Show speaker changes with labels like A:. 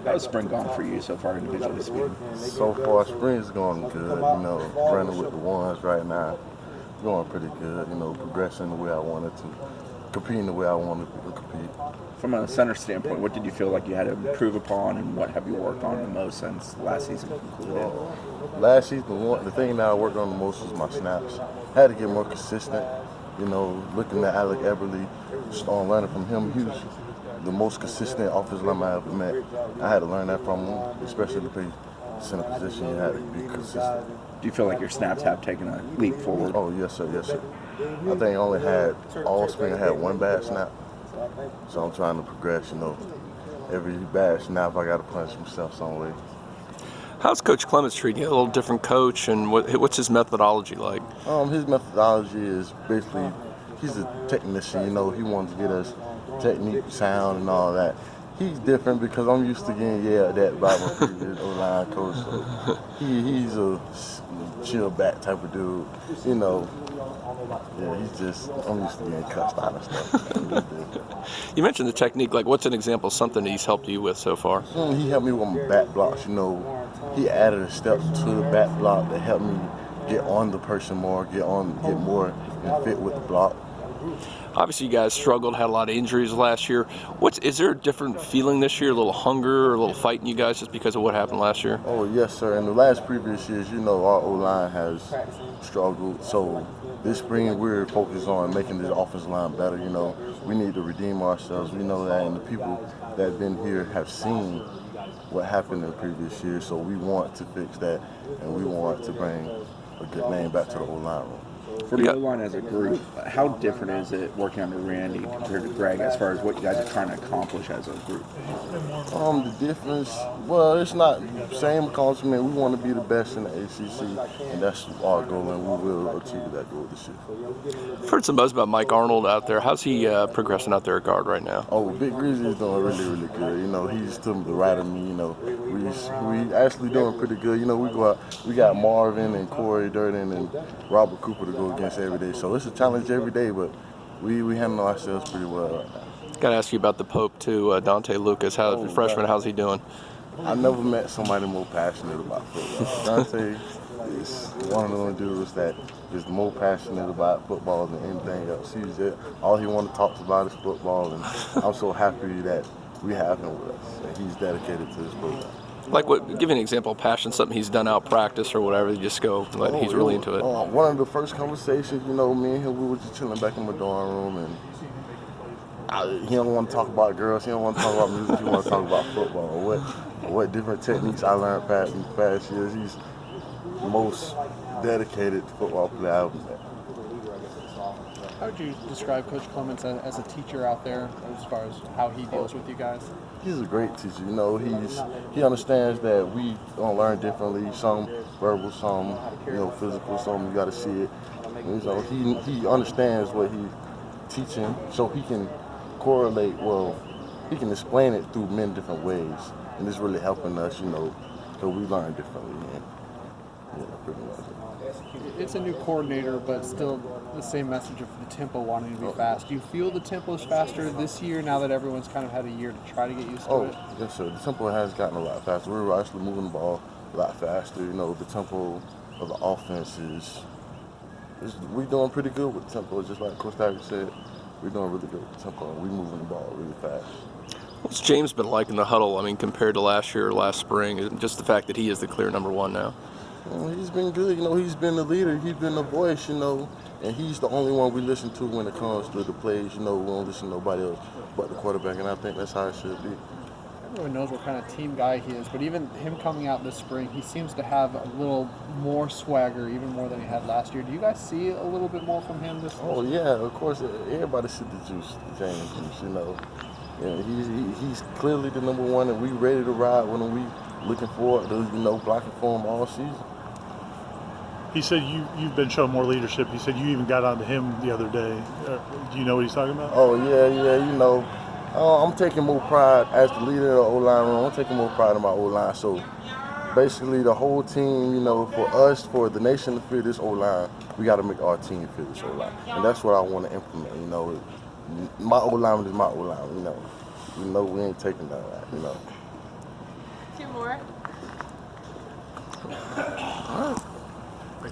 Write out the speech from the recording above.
A: How's spring gone for you so far, individually speaking?
B: So far, spring's going good. Running with the ones right now, going pretty good. Progressing the way I wanted to, competing the way I wanted to compete.
A: From a center standpoint, what did you feel like you had to improve upon, and what have you worked on the most since last season concluded?
B: Last season, the thing that I worked on the most was my snaps. I had to get more consistent. Looking at Alec Eberle, learning from him, he was the most consistent offensive lineman I ever met. I had to learn that from him, especially to play center position. You had to be consistent.
A: Do you feel like your snaps have taken a leap forward?
B: Oh, yes, sir, yes, sir. I think I only had, all spring, I had one bad snap. So I'm trying to progress, Every bad snap, I got to punish myself some way.
C: How's Coach Clements treating you? A little different coach, and what's his methodology like?
B: His methodology is basically, he's a technician, he wants to get us technique, sound, and all that. He's different because I'm used to getting yelled at by my previous O-line coach. So he's a chill back type of dude, Yeah, I'm used to getting cussed out and stuff.
C: You mentioned the technique. Like, what's an example of something that he's helped you with so far?
B: He helped me with my back blocks, He added a step to the back block that helped me get on the person more, get more and fit with the block.
C: Obviously, you guys struggled, had a lot of injuries last year. Is there a different feeling this year, a little hunger or a little fight in you guys just because of what happened last year?
B: Oh, yes, sir. In the previous years, our O-line has struggled. So this spring, we're focused on making this offensive line better. We need to redeem ourselves. We know that, and the people that have been here have seen what happened in the previous year. So we want to fix that, and we want to bring a good name back to the O-line room.
A: For the O-line as a group, how different is it working under Randy compared to Greg as far as what you guys are trying to accomplish as a group?
B: The difference, it's not the same accomplishment. We want to be the best in the ACC, and that's our goal, and we will achieve that goal this year.
C: I've heard some buzz about Mike Arnold out there. How's he progressing out there at guard right now?
B: Oh, Big Grizzly is doing really, really good. He's to the right of me. We actually doing pretty good. We go out, we got Marvin and Corey Durden and Robert Cooper to go against every day. So it's a challenge every day, but we handle ourselves pretty well right now.
C: Got to ask you about the Pope too, Dante Lucas. Freshman, how's he doing?
B: I never met somebody more passionate about football. Dante is one of those dudes that is more passionate about football than anything else. All he wants to talk about is football, and I'm so happy that we have him with us, and he's dedicated to this program.
C: Like what? Give me an example of passion, something he's done out practice or whatever. You just go, he's really into it.
B: One of the first conversations, me and him, we were just chilling back in my dorm room, and he don't want to talk about girls. He don't want to talk about music. He want to talk about football. What different techniques I learned in the past years. He's the most dedicated football player I've ever met.
D: How would you describe Coach Clements as a teacher out there as far as how he deals with you guys?
B: He's a great teacher. He understands that we gonna learn differently. Some verbal, some physical. Some you got to see it. He understands what he's teaching, so he can correlate. Well, he can explain it through many different ways, and it's really helping us. So we learn differently. Pretty much.
D: It's a new coordinator, but still the same message of the tempo wanting to be fast. Do you feel the tempo is faster this year now that everyone's kind of had a year to try to get used to it?
B: Oh, yes, sir. The tempo has gotten a lot faster. We're actually moving the ball a lot faster. The tempo of the offense we're doing pretty good with the tempo. Just like Coach Taggart said, we're doing really good with the tempo. We're moving the ball really fast.
C: What's James been like in the huddle? Compared to last year or last spring, just the fact that he is the clear number one now.
B: He's been good. He's been the leader. He's been the voice. And he's the only one we listen to when it comes to the plays. We don't listen to nobody else but the quarterback, and I think that's how it should be.
D: Everyone knows what kind of team guy he is, but even him coming out this spring, he seems to have a little more swagger, even more than he had last year. Do you guys see a little bit more from him this year?
B: Oh, yeah, of course. Everybody see the juice, James Juice, he's clearly the number one, and we ready to ride when we looking forward to, blocking for him all season.
E: He said you've been showing more leadership. He said you even got onto him the other day. Do you know what he's talking about?
B: Oh, yeah. I'm taking more pride as the leader of the O-line room. I'm taking more pride in my O-line. So basically the whole team, for us, for the nation to fit this O-line, we got to make our team fit this O-line. And that's what I want to implement, My O-line is my O-line, We ain't taking that,
F: 2 more.